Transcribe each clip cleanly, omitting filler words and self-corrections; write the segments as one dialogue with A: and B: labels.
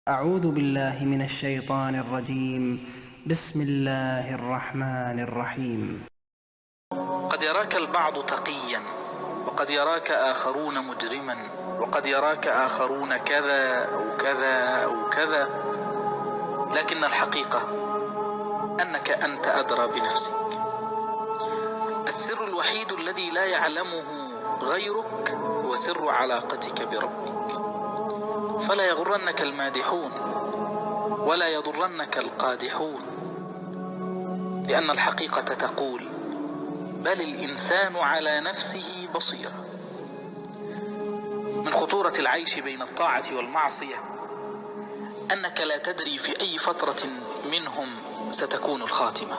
A: أعوذ بالله من الشيطان الرجيم. بسم الله الرحمن الرحيم.
B: قد يراك البعض تقيا، وقد يراك آخرون مجرما، وقد يراك آخرون كذا أو كذا أو كذا، لكن الحقيقة أنك أنت أدرى بنفسك. السر الوحيد الذي لا يعلمه غيرك هو سر علاقتك بربك. فلا يغرنك المادحون ولا يضرنك القادحون، لأن الحقيقة تقول: بل الإنسان على نفسه بصيرة. من خطورة العيش بين الطاعة والمعصية أنك لا تدري في أي فترة منهم ستكون الخاتمة.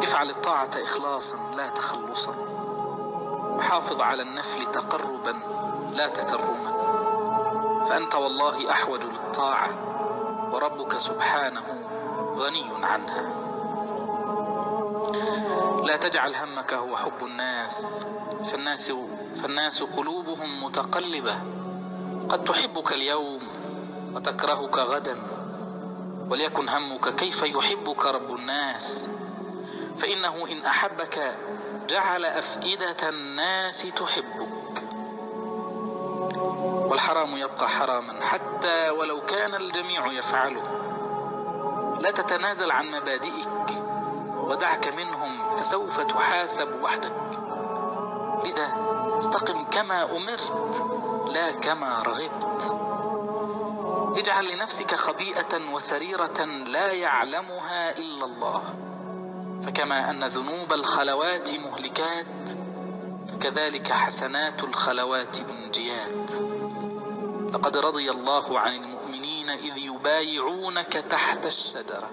B: افعل الطاعة إخلاصا لا تخلصا، وحافظ على النفل تقربا لا تكرما، فأنت والله أحوج للطاعة، وربك سبحانه غني عنها. لا تجعل همك هو حب الناس، فالناس قلوبهم متقلبة، قد تحبك اليوم وتكرهك غدا، وليكن همك كيف يحبك رب الناس، فإنه إن أحبك جعل أفئدة الناس تحبك. والحرام يبقى حراما حتى ولو كان الجميع يفعله. لا تتنازل عن مبادئك ودعك منهم، فسوف تحاسب وحدك. لذا استقم كما أمرت لا كما رغبت. اجعل لنفسك خبيئة وسريرة لا يعلمها إلا الله، فكما أن ذنوب الخلوات مهلكات، فكذلك حسنات الخلوات منجيات. لقد رضي الله عن المؤمنين إذ يبايعونك تحت الشجرة،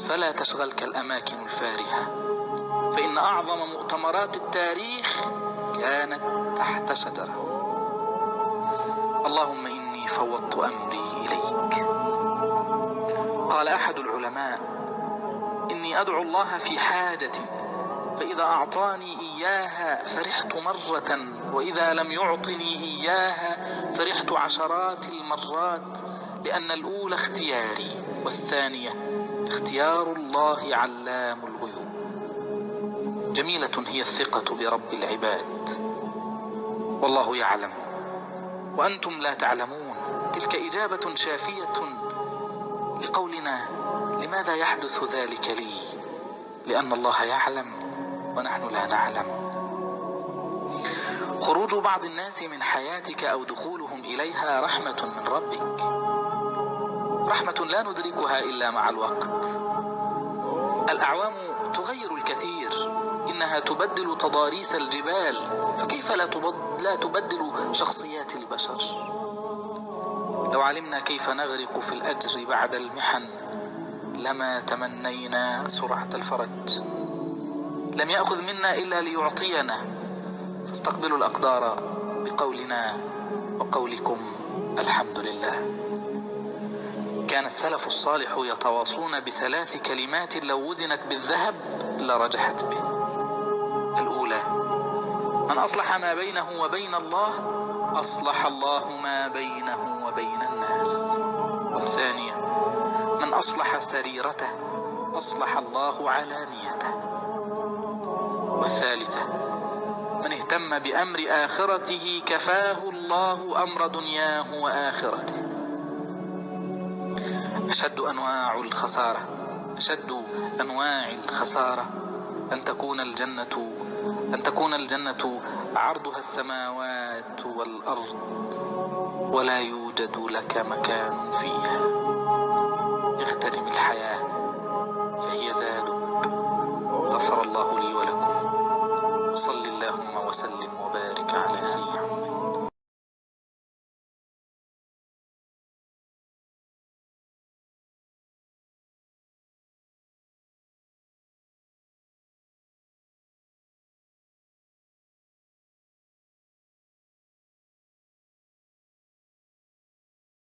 B: فلا تشغلك الأماكن الفارهة، فإن أعظم مؤتمرات التاريخ كانت تحت شجرة. اللهم إني فوضت أمري إليك. قال أحد العلماء: إني أدعو الله في حاجة، فإذا أعطاني إياها فرحت مرة، وإذا لم يعطني إياها فرحت عشرات المرات، لأن الأولى اختياري، والثانية اختيار الله علام الغيوب. جميلة هي الثقة برب العباد، والله يعلم وأنتم لا تعلمون. تلك إجابة شافية لقولنا: لماذا يحدث ذلك لي؟ لأن الله يعلم ونحن لا نعلم. خروج بعض الناس من حياتك أو دخولهم إليها رحمة من ربك، رحمة لا ندركها إلا مع الوقت. الأعوام تغير الكثير، إنها تبدل تضاريس الجبال، فكيف لا تبدل شخصيات البشر؟ لو علمنا كيف نغرق في الأجر بعد المحن لما تمنينا سرعة الفرج. لم يأخذ منا إلا ليعطينا، فاستقبلوا الأقدار بقولنا وقولكم الحمد لله. كان السلف الصالح يتواصون ب3 كلمات لو وزنت بالذهب لرجحت به. الأولى: من أصلح ما بينه وبين الله أصلح الله ما بينه وبين الناس. والثانية: من أصلح سريرته أصلح الله علانيته. والثالثة: من اهتم بأمر آخرته كفاه الله أمر دنياه وآخرته. أشد أنواع الخسارة أن تكون الجنة عرضها السماوات والأرض ولا يوجد لك مكان فيها. اغتنم الحياة